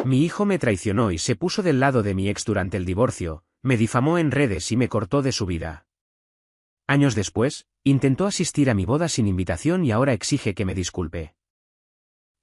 Mi hijo me traicionó y se puso del lado de mi ex durante el divorcio, me difamó en redes y me cortó de su vida. Años después, intentó asistir a mi boda sin invitación y ahora exige que me disculpe.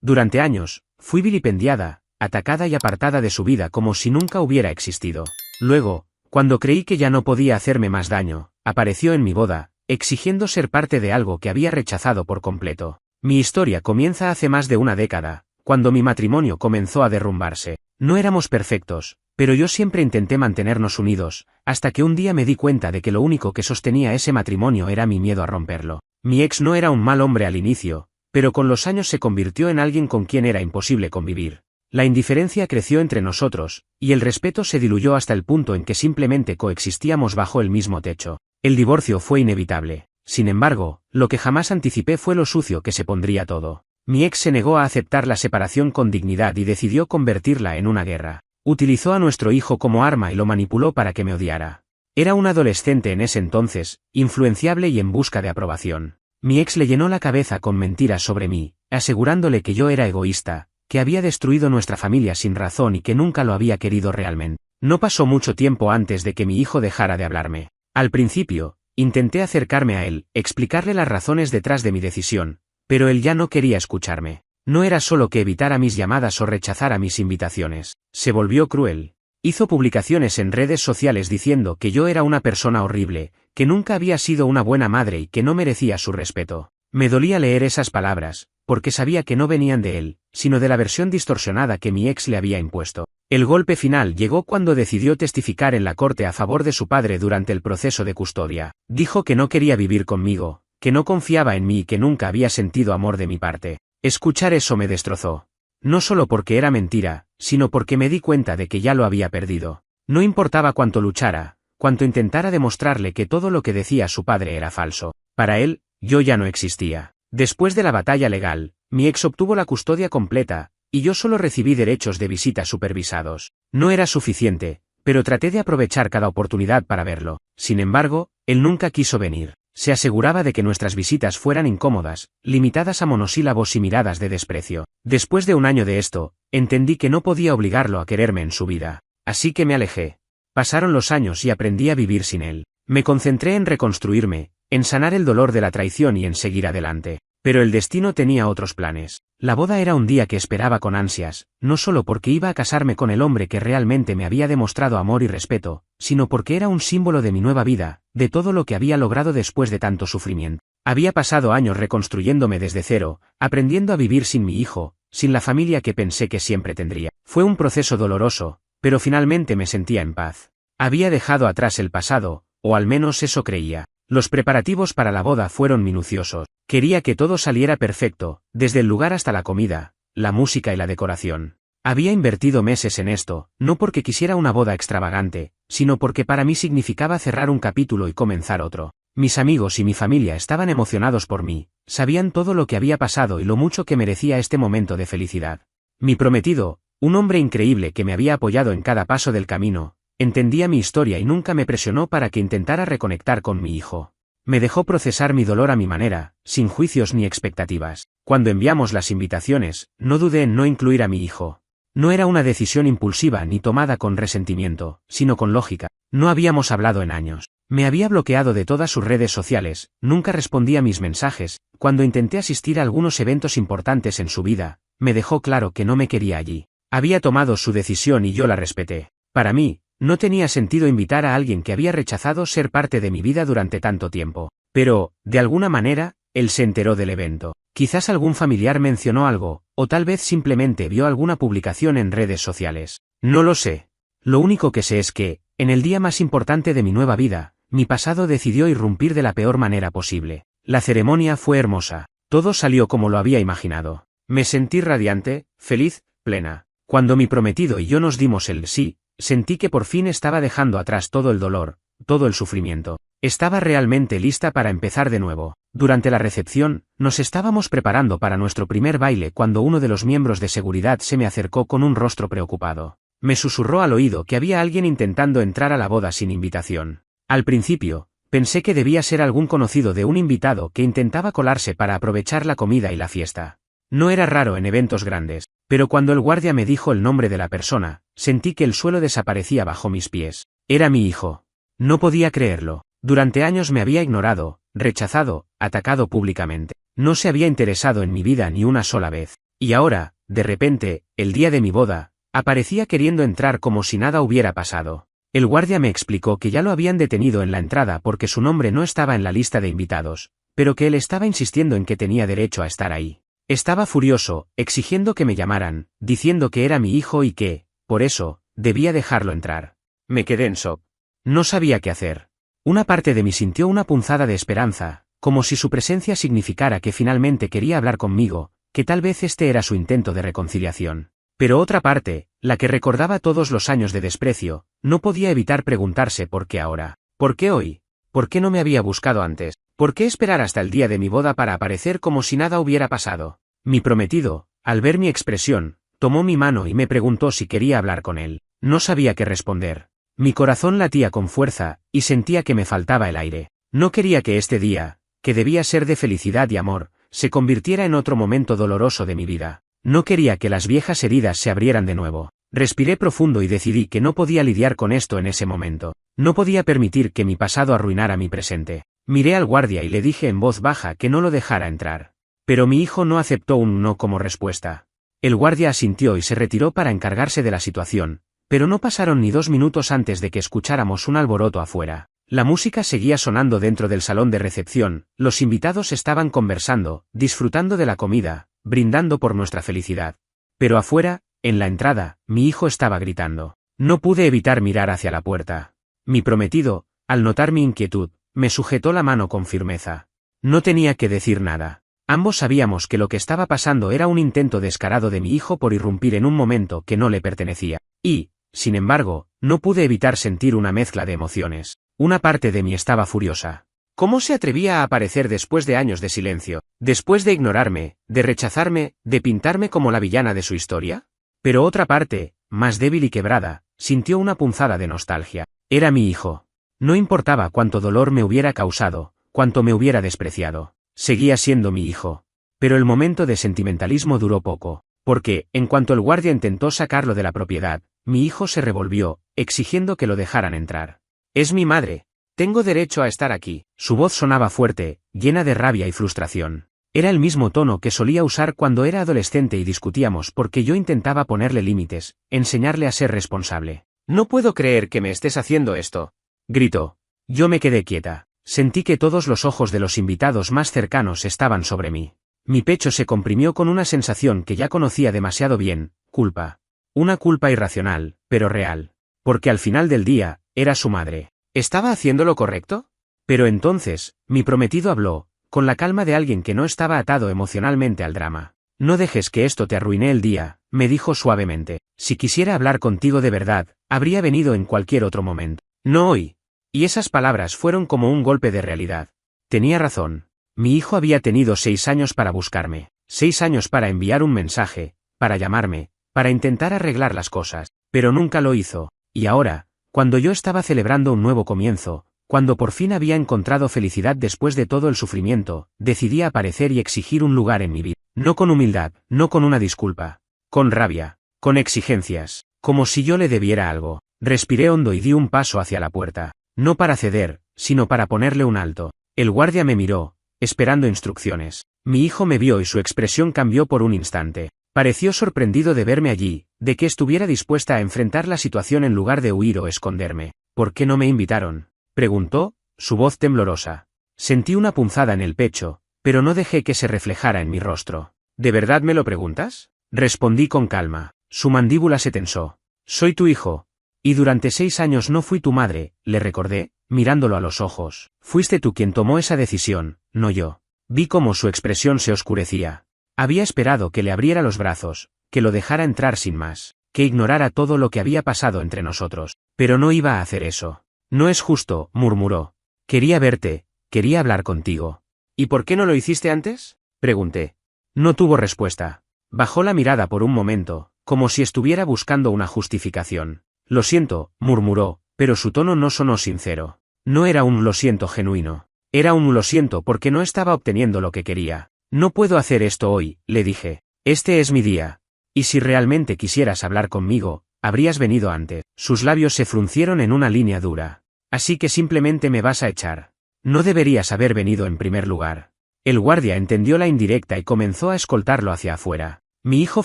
Durante años, fui vilipendiada, atacada y apartada de su vida como si nunca hubiera existido. Luego, cuando creí que ya no podía hacerme más daño, apareció en mi boda, exigiendo ser parte de algo que había rechazado por completo. Mi historia comienza hace más de una década, cuando mi matrimonio comenzó a derrumbarse. No éramos perfectos, pero yo siempre intenté mantenernos unidos, hasta que un día me di cuenta de que lo único que sostenía ese matrimonio era mi miedo a romperlo. Mi ex no era un mal hombre al inicio, pero con los años se convirtió en alguien con quien era imposible convivir. La indiferencia creció entre nosotros, y el respeto se diluyó hasta el punto en que simplemente coexistíamos bajo el mismo techo. El divorcio fue inevitable. Sin embargo, lo que jamás anticipé fue lo sucio que se pondría todo. Mi ex se negó a aceptar la separación con dignidad y decidió convertirla en una guerra. Utilizó a nuestro hijo como arma y lo manipuló para que me odiara. Era un adolescente en ese entonces, influenciable y en busca de aprobación. Mi ex le llenó la cabeza con mentiras sobre mí, asegurándole que yo era egoísta, que había destruido nuestra familia sin razón y que nunca lo había querido realmente. No pasó mucho tiempo antes de que mi hijo dejara de hablarme. Al principio, intenté acercarme a él, explicarle las razones detrás de mi decisión, pero él ya no quería escucharme. No era solo que evitara mis llamadas o rechazara mis invitaciones. Se volvió cruel. Hizo publicaciones en redes sociales diciendo que yo era una persona horrible, que nunca había sido una buena madre y que no merecía su respeto. Me dolía leer esas palabras, porque sabía que no venían de él, sino de la versión distorsionada que mi ex le había impuesto. El golpe final llegó cuando decidió testificar en la corte a favor de su padre durante el proceso de custodia. Dijo que no quería vivir conmigo, que no confiaba en mí y que nunca había sentido amor de mi parte. Escuchar eso me destrozó. No solo porque era mentira, sino porque me di cuenta de que ya lo había perdido. No importaba cuánto luchara, cuánto intentara demostrarle que todo lo que decía su padre era falso. Para él, yo ya no existía. Después de la batalla legal, mi ex obtuvo la custodia completa, y yo solo recibí derechos de visita supervisados. No era suficiente, pero traté de aprovechar cada oportunidad para verlo. Sin embargo, él nunca quiso venir. Se aseguraba de que nuestras visitas fueran incómodas, limitadas a monosílabos y miradas de desprecio. Después de un año de esto, entendí que no podía obligarlo a quererme en su vida. Así que me alejé. Pasaron los años y aprendí a vivir sin él. Me concentré en reconstruirme, en sanar el dolor de la traición y en seguir adelante. Pero el destino tenía otros planes. La boda era un día que esperaba con ansias, no solo porque iba a casarme con el hombre que realmente me había demostrado amor y respeto, sino porque era un símbolo de mi nueva vida, de todo lo que había logrado después de tanto sufrimiento. Había pasado años reconstruyéndome desde cero, aprendiendo a vivir sin mi hijo, sin la familia que pensé que siempre tendría. Fue un proceso doloroso, pero finalmente me sentía en paz. Había dejado atrás el pasado, o al menos eso creía. Los preparativos para la boda fueron minuciosos. Quería que todo saliera perfecto, desde el lugar hasta la comida, la música y la decoración. Había invertido meses en esto, no porque quisiera una boda extravagante, sino porque para mí significaba cerrar un capítulo y comenzar otro. Mis amigos y mi familia estaban emocionados por mí, sabían todo lo que había pasado y lo mucho que merecía este momento de felicidad. Mi prometido, un hombre increíble que me había apoyado en cada paso del camino, entendía mi historia y nunca me presionó para que intentara reconectar con mi hijo. Me dejó procesar mi dolor a mi manera, sin juicios ni expectativas. Cuando enviamos las invitaciones, no dudé en no incluir a mi hijo. No era una decisión impulsiva ni tomada con resentimiento, sino con lógica. No habíamos hablado en años. Me había bloqueado de todas sus redes sociales, nunca respondía a mis mensajes. Cuando intenté asistir a algunos eventos importantes en su vida, me dejó claro que no me quería allí. Había tomado su decisión y yo la respeté. Para mí, no tenía sentido invitar a alguien que había rechazado ser parte de mi vida durante tanto tiempo. Pero, de alguna manera, él se enteró del evento. Quizás algún familiar mencionó algo, o tal vez simplemente vio alguna publicación en redes sociales. No lo sé. Lo único que sé es que, en el día más importante de mi nueva vida, mi pasado decidió irrumpir de la peor manera posible. La ceremonia fue hermosa. Todo salió como lo había imaginado. Me sentí radiante, feliz, plena. Cuando mi prometido y yo nos dimos el sí, sentí que por fin estaba dejando atrás todo el dolor, todo el sufrimiento. Estaba realmente lista para empezar de nuevo. Durante la recepción, nos estábamos preparando para nuestro primer baile cuando uno de los miembros de seguridad se me acercó con un rostro preocupado. Me susurró al oído que había alguien intentando entrar a la boda sin invitación. Al principio, pensé que debía ser algún conocido de un invitado que intentaba colarse para aprovechar la comida y la fiesta. No era raro en eventos grandes. Pero cuando el guardia me dijo el nombre de la persona, sentí que el suelo desaparecía bajo mis pies. Era mi hijo. No podía creerlo. Durante años me había ignorado, rechazado, atacado públicamente. No se había interesado en mi vida ni una sola vez. Y ahora, de repente, el día de mi boda, aparecía queriendo entrar como si nada hubiera pasado. El guardia me explicó que ya lo habían detenido en la entrada porque su nombre no estaba en la lista de invitados, pero que él estaba insistiendo en que tenía derecho a estar ahí. Estaba furioso, exigiendo que me llamaran, diciendo que era mi hijo y que, por eso, debía dejarlo entrar. Me quedé en shock. No sabía qué hacer. Una parte de mí sintió una punzada de esperanza, como si su presencia significara que finalmente quería hablar conmigo, que tal vez este era su intento de reconciliación. Pero otra parte, la que recordaba todos los años de desprecio, no podía evitar preguntarse por qué ahora. ¿Por qué hoy? ¿Por qué no me había buscado antes? ¿Por qué esperar hasta el día de mi boda para aparecer como si nada hubiera pasado? Mi prometido, al ver mi expresión, tomó mi mano y me preguntó si quería hablar con él. No sabía qué responder. Mi corazón latía con fuerza, y sentía que me faltaba el aire. No quería que este día, que debía ser de felicidad y amor, se convirtiera en otro momento doloroso de mi vida. No quería que las viejas heridas se abrieran de nuevo. Respiré profundo y decidí que no podía lidiar con esto en ese momento. No podía permitir que mi pasado arruinara mi presente. Miré al guardia y le dije en voz baja que no lo dejara entrar. Pero mi hijo no aceptó un no como respuesta. El guardia asintió y se retiró para encargarse de la situación, pero no pasaron ni 2 minutos antes de que escucháramos un alboroto afuera. La música seguía sonando dentro del salón de recepción, los invitados estaban conversando, disfrutando de la comida, brindando por nuestra felicidad. Pero afuera, en la entrada, mi hijo estaba gritando. No pude evitar mirar hacia la puerta. Mi prometido, al notar mi inquietud, me sujetó la mano con firmeza. No tenía que decir nada. Ambos sabíamos que lo que estaba pasando era un intento descarado de mi hijo por irrumpir en un momento que no le pertenecía. Y, sin embargo, no pude evitar sentir una mezcla de emociones. Una parte de mí estaba furiosa. ¿Cómo se atrevía a aparecer después de años de silencio, después de ignorarme, de rechazarme, de pintarme como la villana de su historia? Pero otra parte, más débil y quebrada, sintió una punzada de nostalgia. Era mi hijo. No importaba cuánto dolor me hubiera causado, cuánto me hubiera despreciado. Seguía siendo mi hijo. Pero el momento de sentimentalismo duró poco, porque, en cuanto el guardia intentó sacarlo de la propiedad, mi hijo se revolvió, exigiendo que lo dejaran entrar. Es mi madre. Tengo derecho a estar aquí. Su voz sonaba fuerte, llena de rabia y frustración. Era el mismo tono que solía usar cuando era adolescente y discutíamos porque yo intentaba ponerle límites, enseñarle a ser responsable. No puedo creer que me estés haciendo esto, gritó. Yo me quedé quieta. Sentí que todos los ojos de los invitados más cercanos estaban sobre mí. Mi pecho se comprimió con una sensación que ya conocía demasiado bien, culpa. Una culpa irracional, pero real. Porque al final del día, era su madre. ¿Estaba haciendo lo correcto? Pero entonces, mi prometido habló, con la calma de alguien que no estaba atado emocionalmente al drama. No dejes que esto te arruine el día, me dijo suavemente. Si quisiera hablar contigo de verdad, habría venido en cualquier otro momento. No hoy. Y esas palabras fueron como un golpe de realidad. Tenía razón. Mi hijo había tenido 6 años para buscarme, 6 años para enviar un mensaje, para llamarme, para intentar arreglar las cosas, pero nunca lo hizo. Y ahora, cuando yo estaba celebrando un nuevo comienzo, cuando por fin había encontrado felicidad después de todo el sufrimiento, decidí aparecer y exigir un lugar en mi vida. No con humildad, no con una disculpa, con rabia, con exigencias, como si yo le debiera algo. Respiré hondo y di un paso hacia la puerta. No para ceder, sino para ponerle un alto. El guardia me miró, esperando instrucciones. Mi hijo me vio y su expresión cambió por un instante. Pareció sorprendido de verme allí, de que estuviera dispuesta a enfrentar la situación en lugar de huir o esconderme. ¿Por qué no me invitaron?, preguntó, su voz temblorosa. Sentí una punzada en el pecho, pero no dejé que se reflejara en mi rostro. ¿De verdad me lo preguntas?, respondí con calma. Su mandíbula se tensó. Soy tu hijo. Y durante 6 años no fui tu madre, le recordé, mirándolo a los ojos. Fuiste tú quien tomó esa decisión, no yo. Vi cómo su expresión se oscurecía. Había esperado que le abriera los brazos, que lo dejara entrar sin más, que ignorara todo lo que había pasado entre nosotros, pero no iba a hacer eso. No es justo, murmuró. Quería verte, quería hablar contigo. ¿Y por qué no lo hiciste antes?, pregunté. No tuvo respuesta. Bajó la mirada por un momento, como si estuviera buscando una justificación. Lo siento, murmuró, pero su tono no sonó sincero. No era un lo siento genuino. Era un lo siento porque no estaba obteniendo lo que quería. No puedo hacer esto hoy, le dije. Este es mi día. Y si realmente quisieras hablar conmigo, habrías venido antes. Sus labios se fruncieron en una línea dura. Así que simplemente me vas a echar. No deberías haber venido en primer lugar. El guardia entendió la indirecta y comenzó a escoltarlo hacia afuera. Mi hijo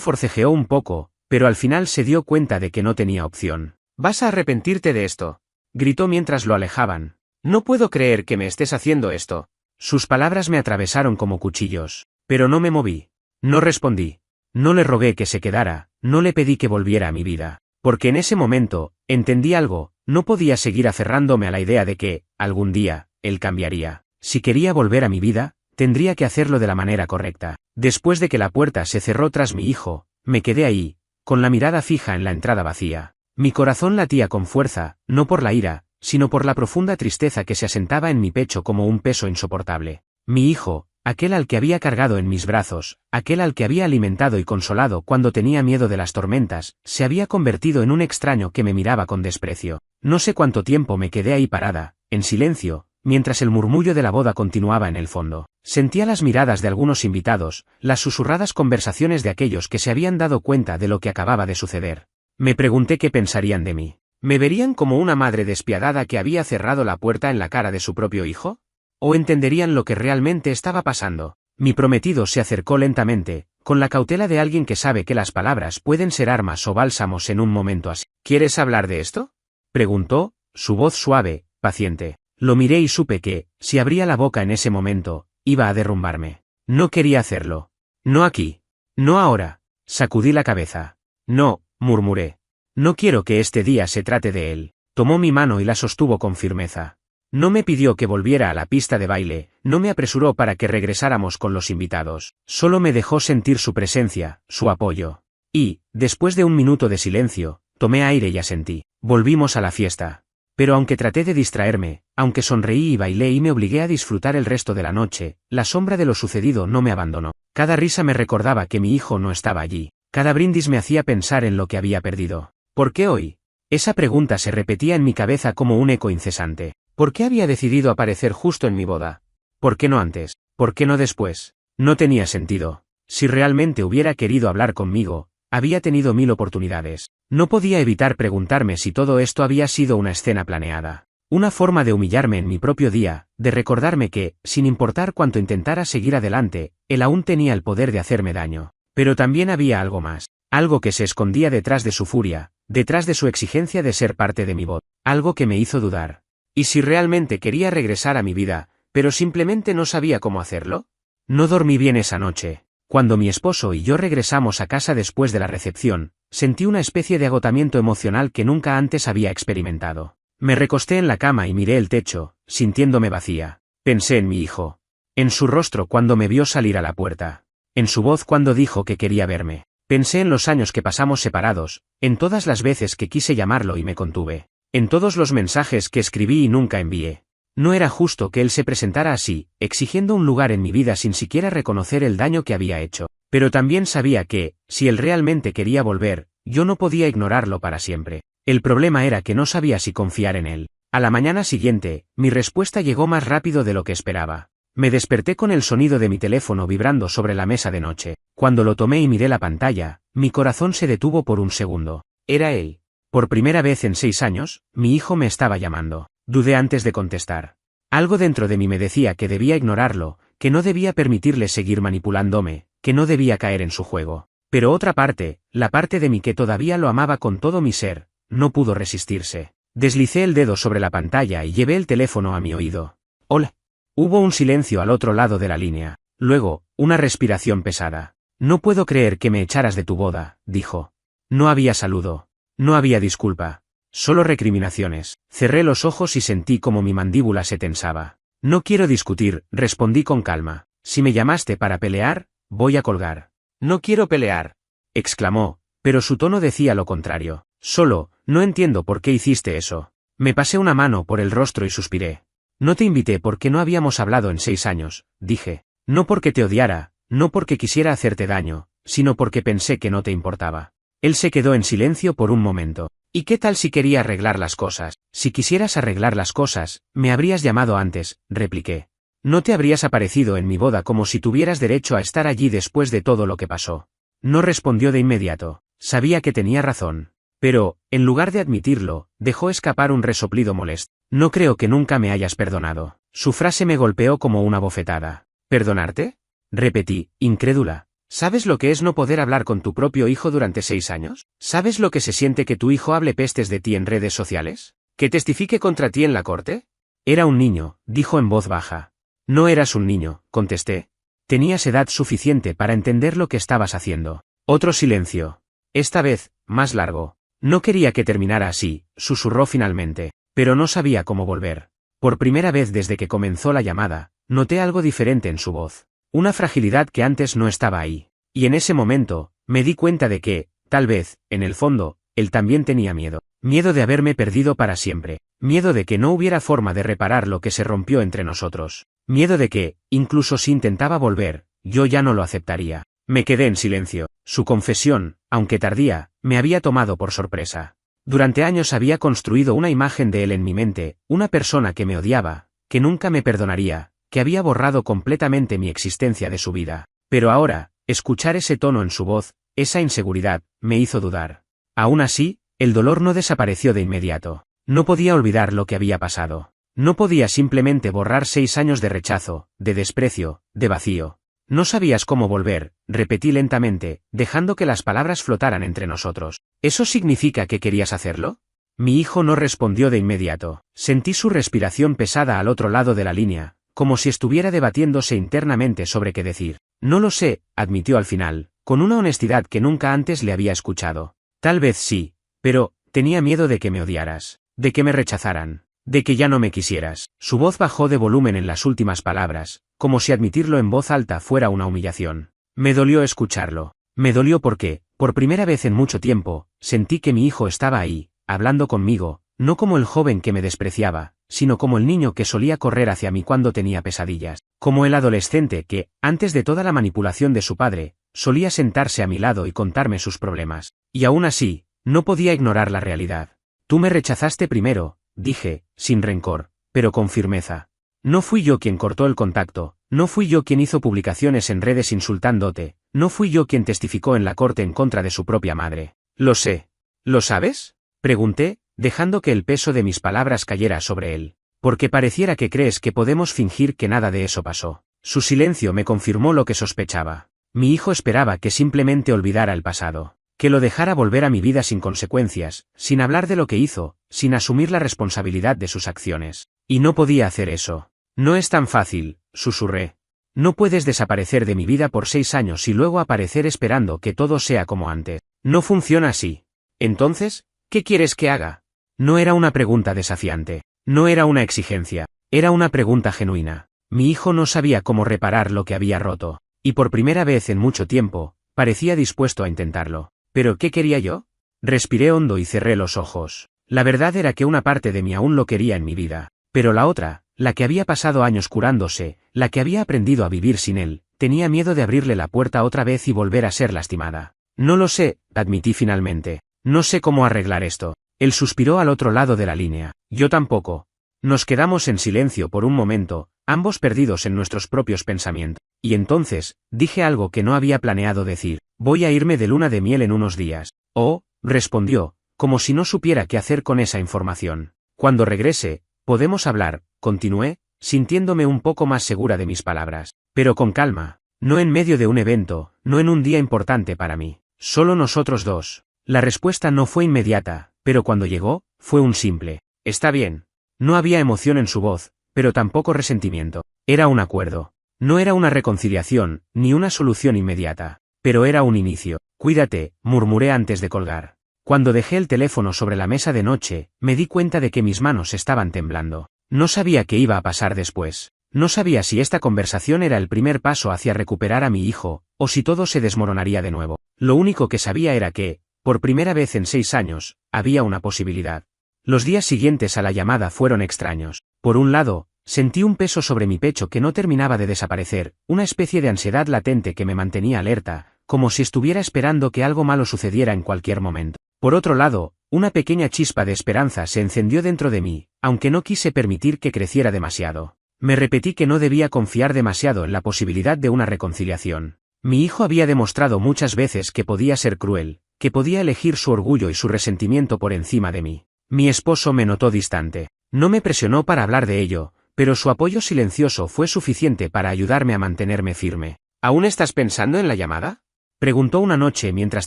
forcejeó un poco, pero al final se dio cuenta de que no tenía opción. «Vas a arrepentirte de esto», gritó mientras lo alejaban. «No puedo creer que me estés haciendo esto». Sus palabras me atravesaron como cuchillos, pero no me moví. No respondí. No le rogué que se quedara, no le pedí que volviera a mi vida, porque en ese momento, entendí algo, no podía seguir aferrándome a la idea de que, algún día, él cambiaría. Si quería volver a mi vida, tendría que hacerlo de la manera correcta. Después de que la puerta se cerró tras mi hijo, me quedé ahí, con la mirada fija en la entrada vacía. Mi corazón latía con fuerza, no por la ira, sino por la profunda tristeza que se asentaba en mi pecho como un peso insoportable. Mi hijo, aquel al que había cargado en mis brazos, aquel al que había alimentado y consolado cuando tenía miedo de las tormentas, se había convertido en un extraño que me miraba con desprecio. No sé cuánto tiempo me quedé ahí parada, en silencio, mientras el murmullo de la boda continuaba en el fondo. Sentía las miradas de algunos invitados, las susurradas conversaciones de aquellos que se habían dado cuenta de lo que acababa de suceder. Me pregunté qué pensarían de mí. ¿Me verían como una madre despiadada que había cerrado la puerta en la cara de su propio hijo? ¿O entenderían lo que realmente estaba pasando? Mi prometido se acercó lentamente, con la cautela de alguien que sabe que las palabras pueden ser armas o bálsamos en un momento así. ¿Quieres hablar de esto?, preguntó, su voz suave, paciente. Lo miré y supe que, si abría la boca en ese momento, iba a derrumbarme. No quería hacerlo. No aquí. No ahora. Sacudí la cabeza. No, murmuré. No quiero que este día se trate de él. Tomó mi mano y la sostuvo con firmeza. No me pidió que volviera a la pista de baile, no me apresuró para que regresáramos con los invitados, solo me dejó sentir su presencia, su apoyo. Y, después de un minuto de silencio, tomé aire y asentí. Volvimos a la fiesta. Pero aunque traté de distraerme, aunque sonreí y bailé y me obligué a disfrutar el resto de la noche, la sombra de lo sucedido no me abandonó. Cada risa me recordaba que mi hijo no estaba allí. Cada brindis me hacía pensar en lo que había perdido. ¿Por qué hoy? Esa pregunta se repetía en mi cabeza como un eco incesante. ¿Por qué había decidido aparecer justo en mi boda? ¿Por qué no antes? ¿Por qué no después? No tenía sentido. Si realmente hubiera querido hablar conmigo, había tenido 1000 oportunidades. No podía evitar preguntarme si todo esto había sido una escena planeada. Una forma de humillarme en mi propio día, de recordarme que, sin importar cuánto intentara seguir adelante, él aún tenía el poder de hacerme daño. Pero también había algo más. Algo que se escondía detrás de su furia, detrás de su exigencia de ser parte de mi boda. Algo que me hizo dudar. ¿Y si realmente quería regresar a mi vida, pero simplemente no sabía cómo hacerlo? No dormí bien esa noche. Cuando mi esposo y yo regresamos a casa después de la recepción, sentí una especie de agotamiento emocional que nunca antes había experimentado. Me recosté en la cama y miré el techo, sintiéndome vacía. Pensé en mi hijo. En su rostro cuando me vio salir a la puerta. En su voz cuando dijo que quería verme. Pensé en los años que pasamos separados, en todas las veces que quise llamarlo y me contuve. En todos los mensajes que escribí y nunca envié. No era justo que él se presentara así, exigiendo un lugar en mi vida sin siquiera reconocer el daño que había hecho. Pero también sabía que, si él realmente quería volver, yo no podía ignorarlo para siempre. El problema era que no sabía si confiar en él. A la mañana siguiente, mi respuesta llegó más rápido de lo que esperaba. Me desperté con el sonido de mi teléfono vibrando sobre la mesa de noche. Cuando lo tomé y miré la pantalla, mi corazón se detuvo por un segundo. Era él. Por primera vez en 6 años, mi hijo me estaba llamando. Dudé antes de contestar. Algo dentro de mí me decía que debía ignorarlo, que no debía permitirle seguir manipulándome, que no debía caer en su juego. Pero otra parte, la parte de mí que todavía lo amaba con todo mi ser, no pudo resistirse. Deslicé el dedo sobre la pantalla y llevé el teléfono a mi oído. Hola. Hubo un silencio al otro lado de la línea. Luego, una respiración pesada. No puedo creer que me echaras de tu boda, dijo. No había saludo. No había disculpa. Solo recriminaciones. Cerré los ojos y sentí como mi mandíbula se tensaba. No quiero discutir, respondí con calma. Si me llamaste para pelear, voy a colgar. No quiero pelear, exclamó, pero su tono decía lo contrario. Solo, no entiendo por qué hiciste eso. Me pasé una mano por el rostro y suspiré. No te invité porque no habíamos hablado en 6 años, dije. No porque te odiara, no porque quisiera hacerte daño, sino porque pensé que no te importaba. Él se quedó en silencio por un momento. ¿Y qué tal si quería arreglar las cosas? Si quisieras arreglar las cosas, me habrías llamado antes, repliqué. No te habrías aparecido en mi boda como si tuvieras derecho a estar allí después de todo lo que pasó. No respondió de inmediato. Sabía que tenía razón. Pero, en lugar de admitirlo, dejó escapar un resoplido molesto. No creo que nunca me hayas perdonado. Su frase me golpeó como una bofetada. ¿Perdonarte? Repetí, incrédula. ¿Sabes lo que es no poder hablar con tu propio hijo durante 6 años? ¿Sabes lo que se siente que tu hijo hable pestes de ti en redes sociales? ¿Que testifique contra ti en la corte? Era un niño, dijo en voz baja. No eras un niño, contesté. Tenías edad suficiente para entender lo que estabas haciendo. Otro silencio. Esta vez, más largo. No quería que terminara así, susurró finalmente, pero no sabía cómo volver. Por primera vez desde que comenzó la llamada, noté algo diferente en su voz. Una fragilidad que antes no estaba ahí. Y en ese momento, me di cuenta de que, tal vez, en el fondo, él también tenía miedo. Miedo de haberme perdido para siempre. Miedo de que no hubiera forma de reparar lo que se rompió entre nosotros. Miedo de que, incluso si intentaba volver, yo ya no lo aceptaría. Me quedé en silencio. Su confesión, aunque tardía, me había tomado por sorpresa. Durante años había construido una imagen de él en mi mente, una persona que me odiaba, que nunca me perdonaría, que había borrado completamente mi existencia de su vida. Pero ahora, escuchar ese tono en su voz, esa inseguridad, me hizo dudar. Aún así, el dolor no desapareció de inmediato. No podía olvidar lo que había pasado. No podía simplemente borrar 6 años de rechazo, de desprecio, de vacío. No sabías cómo volver, repetí lentamente, dejando que las palabras flotaran entre nosotros. ¿Eso significa que querías hacerlo? Mi hijo no respondió de inmediato. Sentí su respiración pesada al otro lado de la línea, como si estuviera debatiéndose internamente sobre qué decir. No lo sé, admitió al final, con una honestidad que nunca antes le había escuchado. Tal vez sí, pero, tenía miedo de que me odiaras, de que me rechazaran, de que ya no me quisieras. Su voz bajó de volumen en las últimas palabras, como si admitirlo en voz alta fuera una humillación. Me dolió escucharlo. Me dolió porque, por primera vez en mucho tiempo, sentí que mi hijo estaba ahí, hablando conmigo, no como el joven que me despreciaba, sino como el niño que solía correr hacia mí cuando tenía pesadillas, como el adolescente que, antes de toda la manipulación de su padre, solía sentarse a mi lado y contarme sus problemas. Y aún así, no podía ignorar la realidad. Tú me rechazaste primero, dije, sin rencor, pero con firmeza. No fui yo quien cortó el contacto, no fui yo quien hizo publicaciones en redes insultándote, no fui yo quien testificó en la corte en contra de su propia madre. Lo sé. ¿Lo sabes? Pregunté, dejando que el peso de mis palabras cayera sobre él. Porque pareciera que crees que podemos fingir que nada de eso pasó. Su silencio me confirmó lo que sospechaba. Mi hijo esperaba que simplemente olvidara el pasado, que lo dejara volver a mi vida sin consecuencias, sin hablar de lo que hizo, sin asumir la responsabilidad de sus acciones. Y no podía hacer eso. No es tan fácil, susurré. No puedes desaparecer de mi vida por 6 años y luego aparecer esperando que todo sea como antes. No funciona así. Entonces, ¿qué quieres que haga? No era una pregunta desafiante. No era una exigencia. Era una pregunta genuina. Mi hijo no sabía cómo reparar lo que había roto. Y por primera vez en mucho tiempo, parecía dispuesto a intentarlo. ¿Pero qué quería yo? Respiré hondo y cerré los ojos. La verdad era que una parte de mí aún lo quería en mi vida. Pero la otra, la que había pasado años curándose, la que había aprendido a vivir sin él, tenía miedo de abrirle la puerta otra vez y volver a ser lastimada. No lo sé, admití finalmente. No sé cómo arreglar esto. Él suspiró al otro lado de la línea. Yo tampoco. Nos quedamos en silencio por un momento, ambos perdidos en nuestros propios pensamientos. Y entonces, dije algo que no había planeado decir. Voy a irme de luna de miel en unos días. Oh, respondió, como si no supiera qué hacer con esa información. Cuando regrese, podemos hablar, continué, sintiéndome un poco más segura de mis palabras. Pero con calma. No en medio de un evento, no en un día importante para mí. Solo nosotros dos. La respuesta no fue inmediata, pero cuando llegó, fue un simple. Está bien. No había emoción en su voz, pero tampoco resentimiento. Era un acuerdo. No era una reconciliación, ni una solución inmediata. Pero era un inicio. Cuídate, murmuré antes de colgar. Cuando dejé el teléfono sobre la mesa de noche, me di cuenta de que mis manos estaban temblando. No sabía qué iba a pasar después. No sabía si esta conversación era el primer paso hacia recuperar a mi hijo, o si todo se desmoronaría de nuevo. Lo único que sabía era que, por primera vez en 6 años, había una posibilidad. Los días siguientes a la llamada fueron extraños. Por un lado, sentí un peso sobre mi pecho que no terminaba de desaparecer, una especie de ansiedad latente que me mantenía alerta, como si estuviera esperando que algo malo sucediera en cualquier momento. Por otro lado, una pequeña chispa de esperanza se encendió dentro de mí, aunque no quise permitir que creciera demasiado. Me repetí que no debía confiar demasiado en la posibilidad de una reconciliación. Mi hijo había demostrado muchas veces que podía ser cruel, que podía elegir su orgullo y su resentimiento por encima de mí. Mi esposo me notó distante. No me presionó para hablar de ello, pero su apoyo silencioso fue suficiente para ayudarme a mantenerme firme. ¿Aún estás pensando en la llamada?, preguntó una noche mientras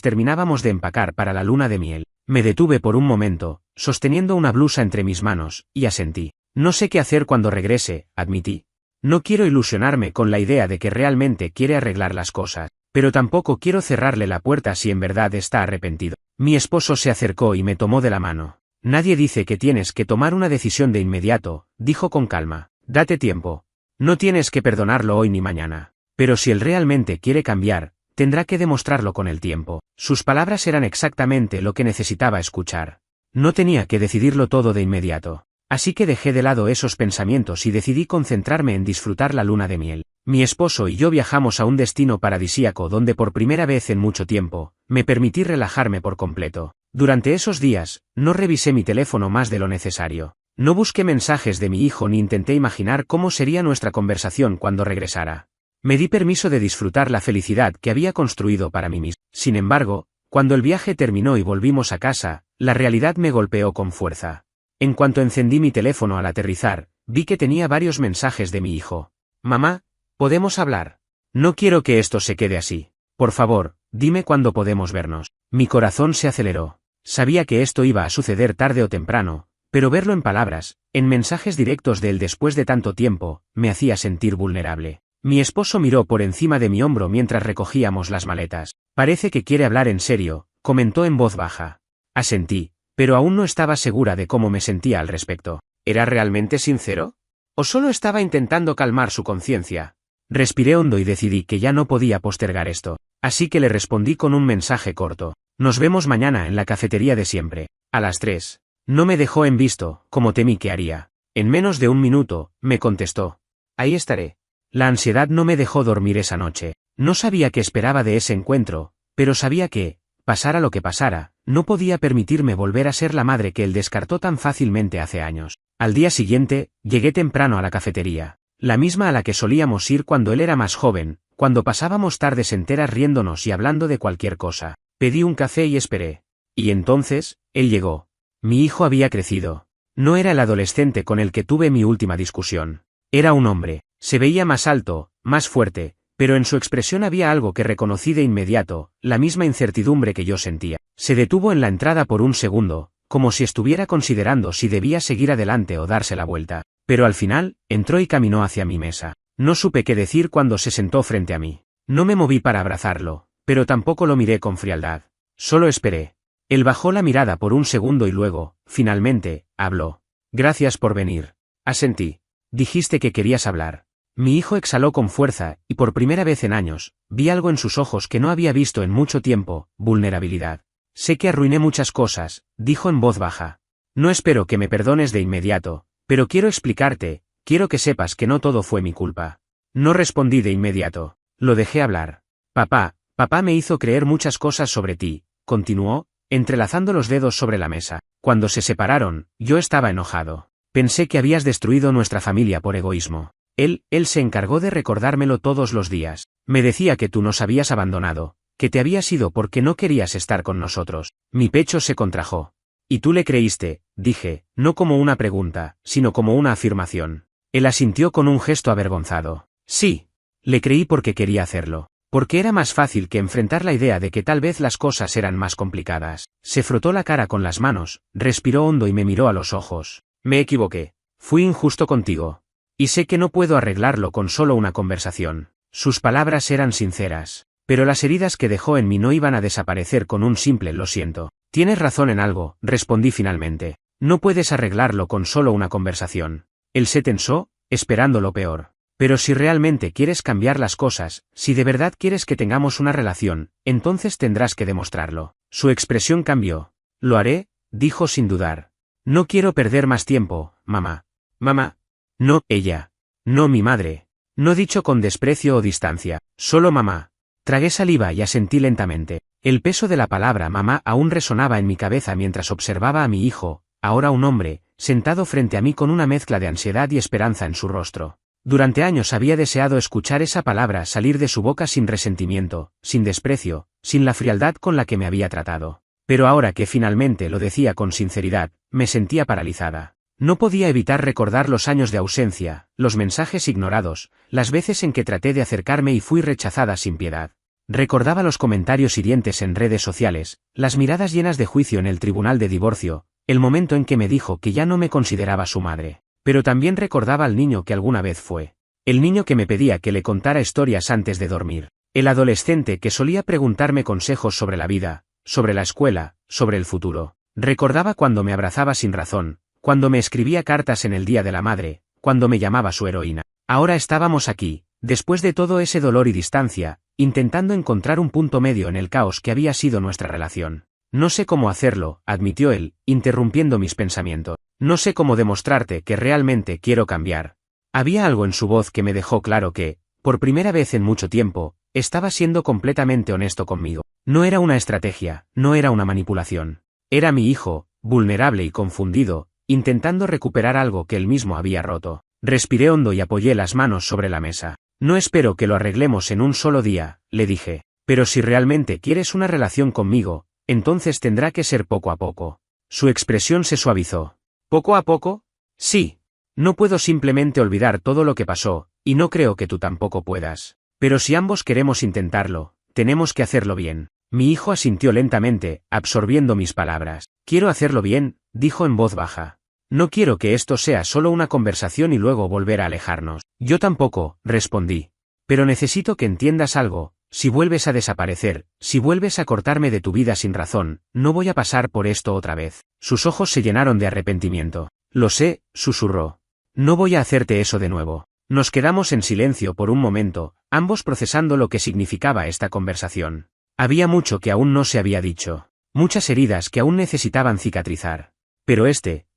terminábamos de empacar para la luna de miel. Me detuve por un momento, sosteniendo una blusa entre mis manos, y asentí. No sé qué hacer cuando regrese, admití. No quiero ilusionarme con la idea de que realmente quiere arreglar las cosas, pero tampoco quiero cerrarle la puerta si en verdad está arrepentido. Mi esposo se acercó y me tomó de la mano. Nadie dice que tienes que tomar una decisión de inmediato, dijo con calma. Date tiempo. No tienes que perdonarlo hoy ni mañana. Pero si él realmente quiere cambiar, tendrá que demostrarlo con el tiempo. Sus palabras eran exactamente lo que necesitaba escuchar. No tenía que decidirlo todo de inmediato. Así que dejé de lado esos pensamientos y decidí concentrarme en disfrutar la luna de miel. Mi esposo y yo viajamos a un destino paradisíaco donde por primera vez en mucho tiempo, me permití relajarme por completo. Durante esos días, no revisé mi teléfono más de lo necesario. No busqué mensajes de mi hijo ni intenté imaginar cómo sería nuestra conversación cuando regresara. Me di permiso de disfrutar la felicidad que había construido para mí mismo. Sin embargo, cuando el viaje terminó y volvimos a casa, la realidad me golpeó con fuerza. En cuanto encendí mi teléfono al aterrizar, vi que tenía varios mensajes de mi hijo. Mamá, ¿podemos hablar? No quiero que esto se quede así. Por favor, dime cuándo podemos vernos. Mi corazón se aceleró. Sabía que esto iba a suceder tarde o temprano, pero verlo en palabras, en mensajes directos de él después de tanto tiempo, me hacía sentir vulnerable. Mi esposo miró por encima de mi hombro mientras recogíamos las maletas. Parece que quiere hablar en serio, comentó en voz baja. Asentí, pero aún no estaba segura de cómo me sentía al respecto. ¿Era realmente sincero? ¿O solo estaba intentando calmar su conciencia? Respiré hondo y decidí que ya no podía postergar esto, así que le respondí con un mensaje corto. Nos vemos mañana en la cafetería de siempre, a las 3. No me dejó en visto, como temí que haría. En menos de un minuto, me contestó. Ahí estaré. La ansiedad no me dejó dormir esa noche. No sabía qué esperaba de ese encuentro, pero sabía que, pasara lo que pasara, no podía permitirme volver a ser la madre que él descartó tan fácilmente hace años. Al día siguiente, llegué temprano a la cafetería, la misma a la que solíamos ir cuando él era más joven, cuando pasábamos tardes enteras riéndonos y hablando de cualquier cosa. Pedí un café y esperé. Y entonces, él llegó. Mi hijo había crecido. No era el adolescente con el que tuve mi última discusión. Era un hombre. Se veía más alto, más fuerte, pero en su expresión había algo que reconocí de inmediato, la misma incertidumbre que yo sentía. Se detuvo en la entrada por un segundo, como si estuviera considerando si debía seguir adelante o darse la vuelta, pero al final, entró y caminó hacia mi mesa. No supe qué decir cuando se sentó frente a mí. No me moví para abrazarlo, pero tampoco lo miré con frialdad. Solo esperé. Él bajó la mirada por un segundo y luego, finalmente, habló. Gracias por venir. Asentí. Dijiste que querías hablar. Mi hijo exhaló con fuerza, y por primera vez en años, vi algo en sus ojos que no había visto en mucho tiempo, vulnerabilidad. Sé que arruiné muchas cosas, dijo en voz baja. No espero que me perdones de inmediato, pero quiero explicarte, quiero que sepas que no todo fue mi culpa. No respondí de inmediato. Lo dejé hablar. Papá me hizo creer muchas cosas sobre ti, continuó, entrelazando los dedos sobre la mesa. Cuando se separaron, yo estaba enojado. Pensé que habías destruido nuestra familia por egoísmo. Él se encargó de recordármelo todos los días. Me decía que tú nos habías abandonado, que te habías ido porque no querías estar con nosotros. Mi pecho se contrajo. Y tú le creíste, dije, no como una pregunta, sino como una afirmación. Él asintió con un gesto avergonzado. Sí, le creí porque quería hacerlo. Porque era más fácil que enfrentar la idea de que tal vez las cosas eran más complicadas. Se frotó la cara con las manos, respiró hondo y me miró a los ojos. Me equivoqué. Fui injusto contigo. Y sé que no puedo arreglarlo con solo una conversación. Sus palabras eran sinceras, pero las heridas que dejó en mí no iban a desaparecer con un simple lo siento. Tienes razón en algo, respondí finalmente. No puedes arreglarlo con solo una conversación. Él se tensó, esperando lo peor. Pero si realmente quieres cambiar las cosas, si de verdad quieres que tengamos una relación, entonces tendrás que demostrarlo. Su expresión cambió. Lo haré, dijo sin dudar. No quiero perder más tiempo, mamá. Mamá. No, ella. No, mi madre. No dicho con desprecio o distancia, solo mamá. Tragué saliva y asentí lentamente. El peso de la palabra mamá aún resonaba en mi cabeza mientras observaba a mi hijo, ahora un hombre, sentado frente a mí con una mezcla de ansiedad y esperanza en su rostro. Durante años había deseado escuchar esa palabra salir de su boca sin resentimiento, sin desprecio, sin la frialdad con la que me había tratado. Pero ahora que finalmente lo decía con sinceridad, me sentía paralizada. No podía evitar recordar los años de ausencia, los mensajes ignorados, las veces en que traté de acercarme y fui rechazada sin piedad. Recordaba los comentarios hirientes en redes sociales, las miradas llenas de juicio en el tribunal de divorcio, el momento en que me dijo que ya no me consideraba su madre. Pero también recordaba al niño que alguna vez fue. El niño que me pedía que le contara historias antes de dormir. El adolescente que solía preguntarme consejos sobre la vida, sobre la escuela, sobre el futuro. Recordaba cuando me abrazaba sin razón, cuando me escribía cartas en el Día de la Madre, cuando me llamaba su heroína. Ahora estábamos aquí, después de todo ese dolor y distancia, intentando encontrar un punto medio en el caos que había sido nuestra relación. No sé cómo hacerlo, admitió él, interrumpiendo mis pensamientos. No sé cómo demostrarte que realmente quiero cambiar. Había algo en su voz que me dejó claro que, por primera vez en mucho tiempo, estaba siendo completamente honesto conmigo. No era una estrategia, no era una manipulación. Era mi hijo, vulnerable y confundido, intentando recuperar algo que él mismo había roto. Respiré hondo y apoyé las manos sobre la mesa. No espero que lo arreglemos en un solo día, le dije. Pero si realmente quieres una relación conmigo, entonces tendrá que ser poco a poco. Su expresión se suavizó. ¿Poco a poco? Sí. No puedo simplemente olvidar todo lo que pasó, y no creo que tú tampoco puedas. Pero si ambos queremos intentarlo, tenemos que hacerlo bien. Mi hijo asintió lentamente, absorbiendo mis palabras. Quiero hacerlo bien, dijo en voz baja. No quiero que esto sea solo una conversación y luego volver a alejarnos. Yo tampoco, respondí. Pero necesito que entiendas algo. Si vuelves a desaparecer, si vuelves a cortarme de tu vida sin razón, no voy a pasar por esto otra vez. Sus ojos se llenaron de arrepentimiento. Lo sé, susurró. No voy a hacerte eso de nuevo. Nos quedamos en silencio por un momento, ambos procesando lo que significaba esta conversación. Había mucho que aún no se había dicho. Muchas heridas que aún necesitaban cicatrizar. Pero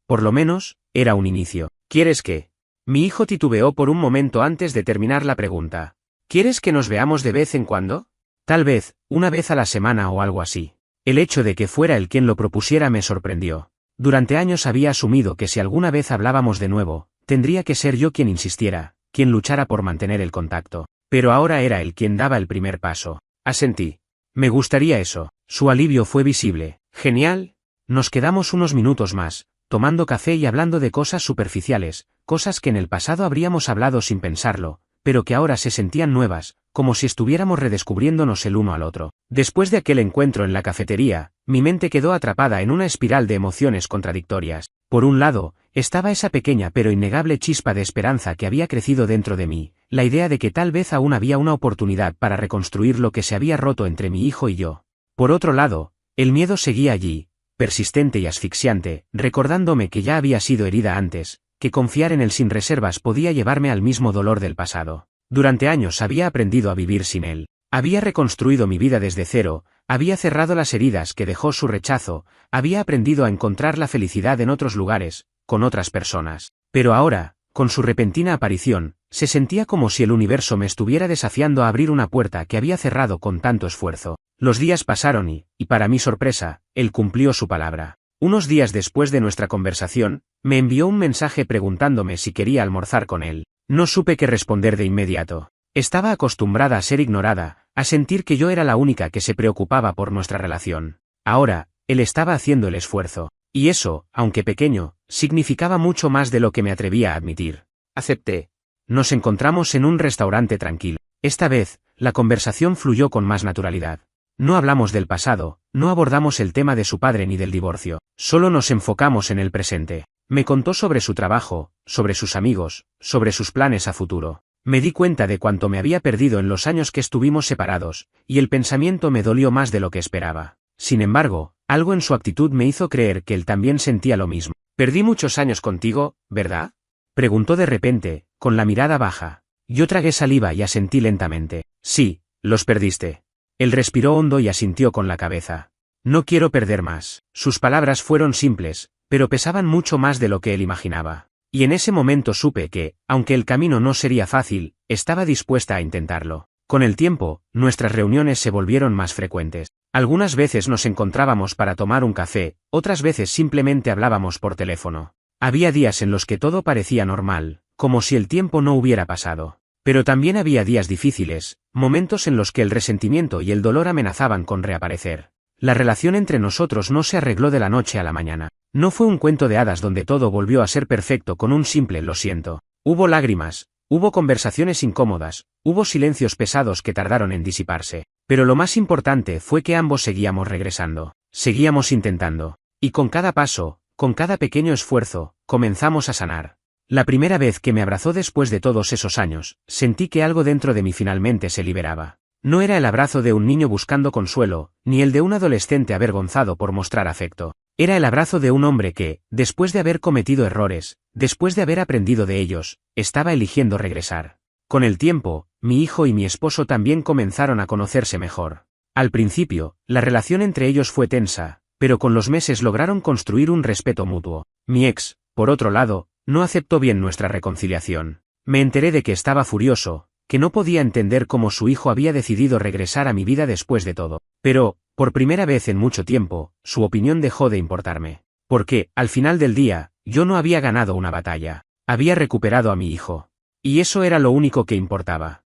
por lo menos, era un inicio. ¿Quieres que? Mi hijo titubeó por un momento antes de terminar la pregunta. ¿Quieres que nos veamos de vez en cuando? Tal vez, una vez a la semana o algo así. El hecho de que fuera él quien lo propusiera me sorprendió. Durante años había asumido que si alguna vez hablábamos de nuevo, tendría que ser yo quien insistiera, quien luchara por mantener el contacto. Pero ahora era él quien daba el primer paso. Asentí. Me gustaría eso. Su alivio fue visible. Genial. Nos quedamos unos minutos más, tomando café y hablando de cosas superficiales, cosas que en el pasado habríamos hablado sin pensarlo, pero que ahora se sentían nuevas, como si estuviéramos redescubriéndonos el uno al otro. Después de aquel encuentro en la cafetería, mi mente quedó atrapada en una espiral de emociones contradictorias. Por un lado, estaba esa pequeña pero innegable chispa de esperanza que había crecido dentro de mí, la idea de que tal vez aún había una oportunidad para reconstruir lo que se había roto entre mi hijo y yo. Por otro lado, el miedo seguía allí, persistente y asfixiante, recordándome que ya había sido herida antes, que confiar en él sin reservas podía llevarme al mismo dolor del pasado. Durante años había aprendido a vivir sin él. Había reconstruido mi vida desde cero, había cerrado las heridas que dejó su rechazo, había aprendido a encontrar la felicidad en otros lugares, con otras personas. Pero ahora, con su repentina aparición, se sentía como si el universo me estuviera desafiando a abrir una puerta que había cerrado con tanto esfuerzo. Los días pasaron y para mi sorpresa, él cumplió su palabra. Unos días después de nuestra conversación, me envió un mensaje preguntándome si quería almorzar con él. No supe qué responder de inmediato. Estaba acostumbrada a ser ignorada, a sentir que yo era la única que se preocupaba por nuestra relación. Ahora, él estaba haciendo el esfuerzo. Y eso, aunque pequeño, significaba mucho más de lo que me atrevía a admitir. Acepté. Nos encontramos en un restaurante tranquilo. Esta vez, la conversación fluyó con más naturalidad. No hablamos del pasado, no abordamos el tema de su padre ni del divorcio, solo nos enfocamos en el presente. Me contó sobre su trabajo, sobre sus amigos, sobre sus planes a futuro. Me di cuenta de cuánto me había perdido en los años que estuvimos separados, y el pensamiento me dolió más de lo que esperaba. Sin embargo, algo en su actitud me hizo creer que él también sentía lo mismo. «Perdí muchos años contigo, ¿verdad?», preguntó de repente, con la mirada baja. Yo tragué saliva y asentí lentamente. «Sí, los perdiste». Él respiró hondo y asintió con la cabeza. «No quiero perder más». Sus palabras fueron simples, pero pesaban mucho más de lo que él imaginaba. Y en ese momento supe que, aunque el camino no sería fácil, estaba dispuesta a intentarlo. Con el tiempo, nuestras reuniones se volvieron más frecuentes. Algunas veces nos encontrábamos para tomar un café, otras veces simplemente hablábamos por teléfono. Había días en los que todo parecía normal, como si el tiempo no hubiera pasado. Pero también había días difíciles, momentos en los que el resentimiento y el dolor amenazaban con reaparecer. La relación entre nosotros no se arregló de la noche a la mañana. No fue un cuento de hadas donde todo volvió a ser perfecto con un simple "lo siento". Hubo lágrimas, hubo conversaciones incómodas, hubo silencios pesados que tardaron en disiparse. Pero lo más importante fue que ambos seguíamos regresando. Seguíamos intentando. Y con cada paso, con cada pequeño esfuerzo, comenzamos a sanar. La primera vez que me abrazó después de todos esos años, sentí que algo dentro de mí finalmente se liberaba. No era el abrazo de un niño buscando consuelo, ni el de un adolescente avergonzado por mostrar afecto. Era el abrazo de un hombre que, después de haber cometido errores, después de haber aprendido de ellos, estaba eligiendo regresar. Con el tiempo, mi hijo y mi esposo también comenzaron a conocerse mejor. Al principio, la relación entre ellos fue tensa, pero con los meses lograron construir un respeto mutuo. Mi ex, por otro lado, no aceptó bien nuestra reconciliación. Me enteré de que estaba furioso, que no podía entender cómo su hijo había decidido regresar a mi vida después de todo. Pero, por primera vez en mucho tiempo, su opinión dejó de importarme. Porque, al final del día, yo no había ganado una batalla. Había recuperado a mi hijo. Y eso era lo único que importaba.